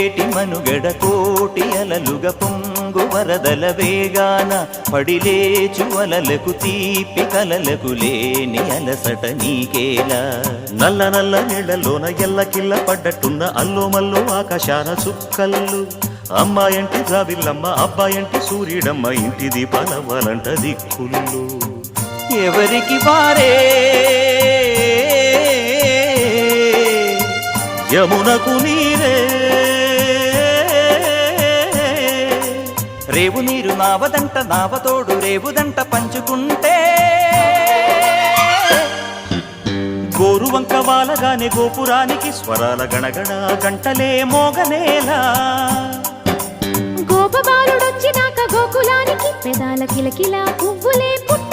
పొంగేటి మనుగడ కోటి అలలుగ పొంగు వరదల వేగాన పడిలేచు అలలకు తీపి కలలకు లేని అలసట నీకేలా నల్ల నల్ల నీళ్లలోన ఎల్లకిల్ల పడ్డట్టున్న అల్లో మల్లో ఆకాశాన చుక్కల్లు అమ్మాయంటి జాబిల్లమ్మ అబ్బాయంటి సూర్యుడమ్మ ఇంటి దీపాలవ్వాలంట దిక్కుళ్ళు ఎవరికి వారే యమునకు నీరే రేవు నీరు నావదంట నావతోడు రేవుదంట పంచుకుంటే గోరువంక వాలగానే గోపురానికి స్వరాల గణగణ గంటలే మోగనేలా గోపబాలుడొచ్చినాక గోకులానికి పెదాల కిలకిల పువ్వులే పుట్ట